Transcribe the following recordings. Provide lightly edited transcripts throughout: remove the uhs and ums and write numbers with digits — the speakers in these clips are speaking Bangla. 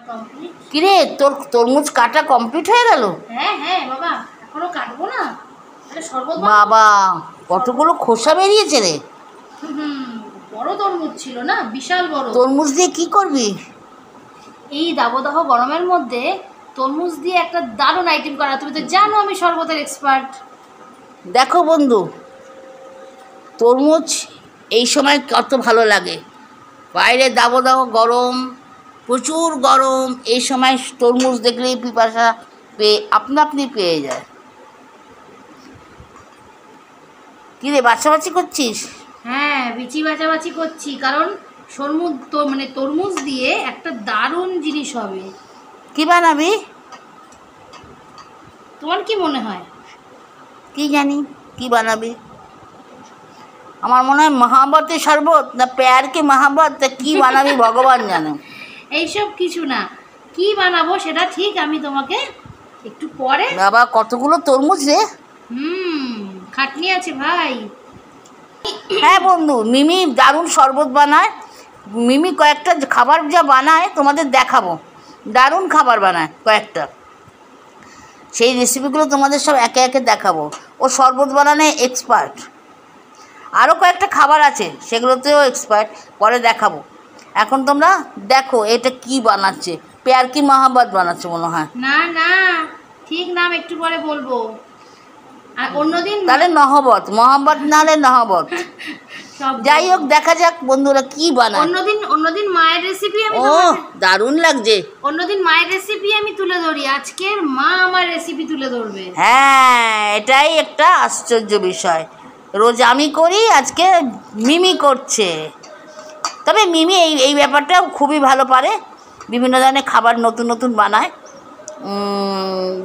কমপ্লিট। কিরে তোর তরমুজ কাটা কমপ্লিট হয়ে গেল? হ্যাঁ হ্যাঁ বাবা, এখনো কাটবো না। আরে শরবত বাবা কতগুলো খোসা বেরিয়েছে রে। বড় তরমুজ ছিল না, বিশাল বড়। তরমুজ দিয়ে কি করবি? এই দাবদাহ গরমের মধ্যে তরমুজ দিয়ে একটা দারুণ আইটেম করা। তুমি তো জানো আমি শরবতের এক্সপার্ট। দেখো বন্ধু, তরমুজ এই সময় কত ভালো লাগে। বাইরে দাবদাহ গরম, প্রচুর গরম, এই সময় তরমুজ দেখলেই পিপাসা পেয়ে আপনি পেয়ে যায়। কী রে বাছাবাছি করছিস? হ্যাঁ, বিচি বাছাবাছি করছি, কারণ তরমুজ দিয়ে একটা দারুণ জিনিস হবে। কি বানাবি? তোমার কি মনে হয়? কি জানি কি বানাবি। আমার মনে হয় মহাবতের শরবত না পেয়ার কি মহাবত, তা কি বানাবি ভগবান জানে। এইসব কিছু না, কি বানাবো সেটা ঠিক আমি তোমাকে একটু পরে। বাবা কতগুলো তরমুজ রে। খাটনি আছে ভাই। হ্যাঁ বন্ধু, মিমি দারুণ শরবত বানায়। মিমি কয়েকটা খাবার যা বানায় তোমাদের দেখাবো, দারুণ খাবার বানায় কয়েকটা। সেই রেসিপিগুলো তোমাদের সব একে একে দেখাবো। ও শরবত বানানো এক্সপার্ট। আরও কয়েকটা খাবার আছে সেগুলোতেও এক্সপার্ট, পরে দেখাবো। এখন তোমরা দেখো এটা কি বানাচ্ছে। পেয়ার কি মহাবত বানাচ্ছে মনে হয়। না না, ঠিক নাম একটু পরে বলবো। আর অন্যদিন তাহলে নহবত, মহাবত না হলে নহবত। যাই হোক দেখা যাক বন্ধুরা কি বানায়। অন্যদিন মায়ের রেসিপি আমি দারুণ লাগছে। অন্যদিন মায়ের রেসিপি আমি তুলে ধরি, আজকের মা আমার রেসিপি তুলে ধরবে। হ্যাঁ, এটাই একটা আশ্চর্য বিষয়। রোজ আমি করি, আজকে মিমি করছে। তবে মিমি এই ব্যাপারটা খুবই ভালো পারে। বিভিন্ন ধরনের খাবার নতুন নতুন বানায়,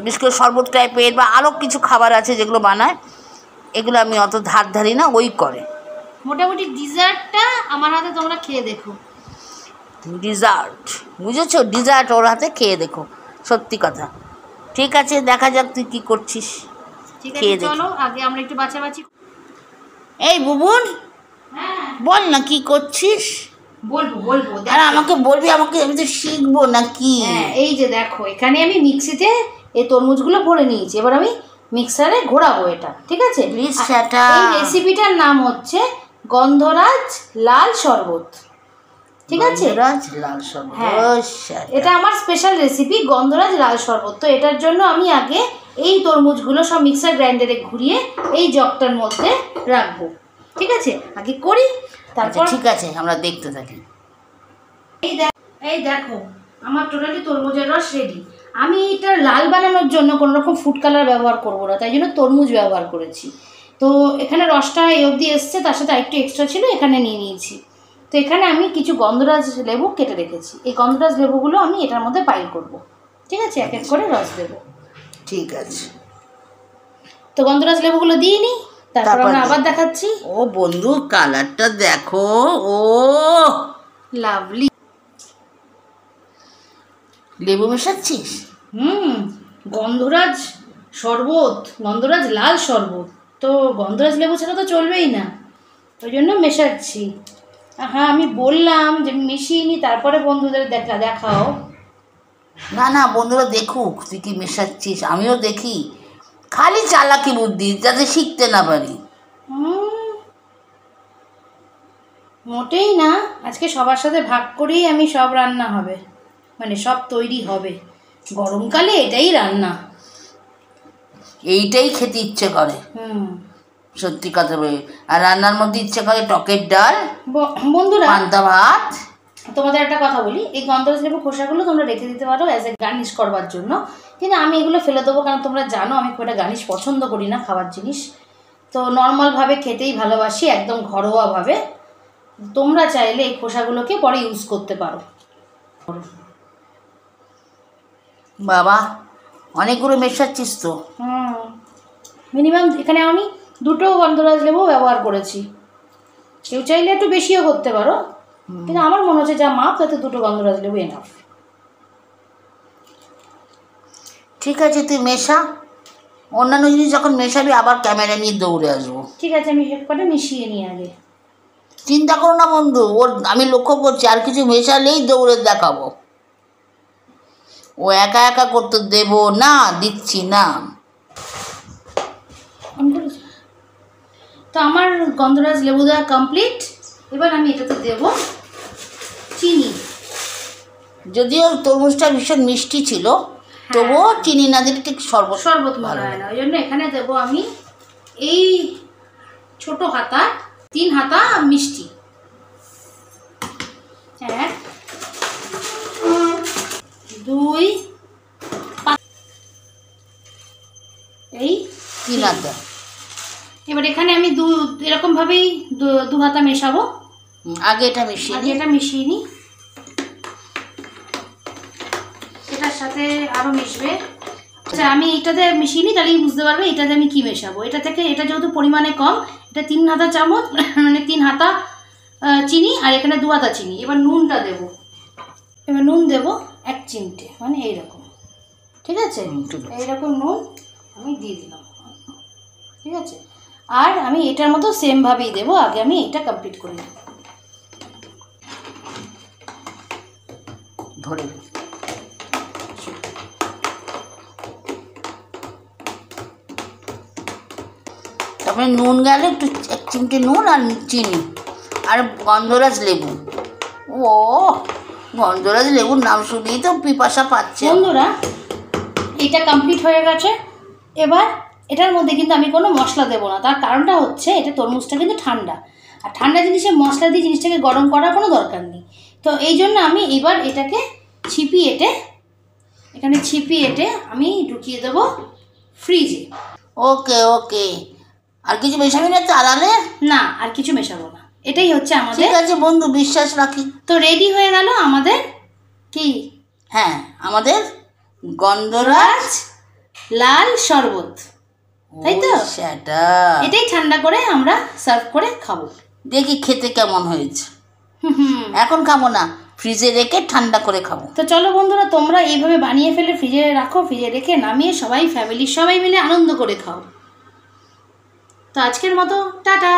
বিশেষ করে শরবত টাইপের বা আরও কিছু খাবার আছে যেগুলো বানায়। এগুলো আমি অত ধার ধারি না, ওই করে। মোটামুটি ডিজার্টটা আমার হাতে তোমরা খেয়ে দেখো। ডিজার্ট বুঝেছো? ডিজার্ট ওর হাতে খেয়ে দেখো, সত্যি কথা। ঠিক আছে, দেখা যাক তুই কী করছিস। ঠিক আছে, চলো আগে আমরা একটু বাছাবাছি। এই বুবুন, হ্যাঁ বল না কি করছিস। বলবো আর আমাকে বলবি, আমি তো শিখবো নাকি। হ্যাঁ, এই যে দেখো এখানে আমি মিক্সিতে এই তরমুজগুলো ভরে নিয়েছি। এবার আমি মিক্সারে ঘোরাবো এটা, ঠিক আছে? এই রেসিপিটার নাম হচ্ছে গন্ধরাজ লাল শরবত, ঠিক আছে? গন্ধরাজ লাল শরবত, এটা আমার স্পেশাল রেসিপি গন্ধরাজ লাল শরবত। তো এটার জন্য আমি আগে এই তরমুজগুলো সব মিক্সার গ্রাইন্ডারে ঘুরিয়ে এই জগটার মধ্যে রাখবো, ঠিক আছে? আগে করি, তারপর ঠিক আছে আমরা দেখতে থাকি। এই দেখো আমার টোটালি তরমুজের রস রেডি। আমি এটা লাল বানানোর জন্য কোনো রকম ফুড কালার ব্যবহার করবো না, তাই জন্য তরমুজ ব্যবহার করেছি। তো এখানে রসটা এই অবধি এসছে, তার সাথে আরেকটু এক্সট্রা ছিল, এখানে নিয়ে নিয়েছি। তো এখানে আমি কিছু গন্ধরাজ লেবু কেটে রেখেছি। এই গন্ধরাজ লেবুগুলো আমি এটার মধ্যে পাইল করব, ঠিক আছে? এক এক করে রস দেবো, ঠিক আছে? তো গন্ধরাজ লেবুগুলো দিয়ে নিই, তারপর আমরা আবার দেখাচ্ছি। ও বন্ধু কালারটা দেখো, ও লাভলি। লেবু মেশাচ্ছিস? গন্ধরাজ শরবত, গন্ধরাজ লাল শরবত, তো গন্ধরাজ লেবু ছাড়া তো চলবেই না, ওই জন্য মেশাচ্ছি। হ্যাঁ, আমি বললাম যে মিশিয়ে নি, তারপরে বন্ধুদের দেখাও। না না, বন্ধুরা দেখুক তুই কি মেশাচ্ছিস, আমিও দেখি। খালি চালাকি বুদ্ধি, যাতে শিখতে না পারি। মোটেই না, আজকে সবার সাথে ভাগ করেই আমি সব রান্না হবে, মানে সব তৈরি হবে। গরমকালে এটাই রান্না, এইটাই খেতে ইচ্ছে করে, সত্যি কথা বলি। আর রান্নার মধ্যে ইচ্ছে করে টকের ডাল, বন্ধুরা পান্তা ভাত। তোমাদের একটা কথা বলি, এই গন্ধরাজ লেবু খোসাগুলো তোমরা রেখে দিতে পারো অ্যাজ এ গার্নিশ করবার জন্য, কিন্তু আমি এগুলো ফেলে দেবো, কারণ তোমরা জানো আমি খুব একটা গার্নিশ পছন্দ করি না খাবার জিনিস। তো নর্মালভাবে খেতেই ভালোবাসি, একদম ঘরোয়াভাবে। তোমরা চাইলে এই খোসাগুলোকে পরে ইউজ করতে পারো। বাবা অনেকগুলো মেশাচ্ছিস তো। মিনিমাম এখানে আমি 2টো গন্ধরাজ লেবু ব্যবহার করেছি, কেউ চাইলে একটু বেশিও করতে পারো, কিন্তু আমার মনে হচ্ছে যা মাপ তাতে 2টো গন্ধরাজ লেবু এনাফ। ঠিক আছে তুই মেশা, অন্যান্য জিনিস যখন মেশাবি আবার ক্যামেরা নিয়ে দৌড়ে আসবো। ঠিক আছে, আমি হেল্প করে মিশিয়ে নিই আগে। চিন্তা করো না বন্ধু, ওর আমি লক্ষ্য করছি আর কিছু মেশালেই দৌড়ে দেখাবো। ও একা একা করতে দেব না, দিচ্ছি না। তো আমার গন্ধরাজ লেবু দেওয়া কমপ্লিট। এবার আমি এটাতে দেব চিনি। যদিও তরমুজটা ভীষণ মিষ্টি ছিল, তবুও চিনি না দিলে ঠিক শরবত মনে হয় না, ওই জন্য এখানে দেবো আমি এই ছোট হাতা 3 হাতা মিষ্টি। 1 2 এই 3 হাতা। এবার এখানে আমি এরকম ভাবেই 2 হাতা মেশাবো। আগে এটা মিশিয়ে নিই। এটার সাথে আরও মিশবে। আচ্ছা, আমি এটাতে মিশিয়ে নিই, তাহলেই বুঝতে পারবে এটাতে আমি কি মেশাবো। এটা থেকে এটা যেহেতু পরিমাণে কম, এটা 3 হাতা চামচ মানে 3 হাতা চিনি, আর এখানে 2 হাতা চিনি। এবার নুনটা দেবো। এবার নুন দেবো 1 চিমটে, মানে এইরকম। ঠিক আছে, এইরকম নুন আমি দিয়ে দিলাম। ঠিক আছে, আর আমি এটার মতো সেমভাবেই দেবো। আগে আমি এটা কমপ্লিট করে নেব। ধরে তারপরে নুন গেলে একটু 1 চিমটে নুন আর চিনি আর গন্ধরাজ লেবু। ও গন্ধরাজ লেবুর নাম শুনেই তো পিপাসা পাচ্ছে। বন্ধুরা, এটা কমপ্লিট হয়ে গেছে। এবার এটার মধ্যে কিন্তু আমি কোনো মশলা দেবো না। তার কারণটা হচ্ছে এটা তরমুজটা কিন্তু ঠান্ডা, আর ঠান্ডা জিনিসে মশলা দিয়ে জিনিসটাকে গরম করার কোনো দরকার নেই। তো এই জন্য আমি এবার এটাকে ছিপিয়ে এঁটে আমি ঢুকিয়ে দেবো ফ্রিজে। ওকে। আর কিছু মেশাবি না চালালে? না, আর কিছু মেশাবো না। এটাই হচ্ছে আমাদের। ঠিক আছে বন্ধু, বিশ্বাস রাখি। তো রেডি হয়ে গেল আমাদের কি? হ্যাঁ, আমাদের গন্ধরাজ লাল শরবত, তাই তো? সেটা এটাই ঠান্ডা করে আমরা সার্ভ করে খাবো। দেখি খেতে কেমন হয়েছে। এখন খাবো না, ফ্রিজে রেখে ঠান্ডা করে খাবো। তো চলো বন্ধুরা, তোমরা এইভাবে বানিয়ে ফেলে ফ্রিজে রাখো, ফ্রিজে রেখে নামিয়ে ফ্যামিলির সবাই মিলে আনন্দ করে খাও। তো আজকের মতো টাটা।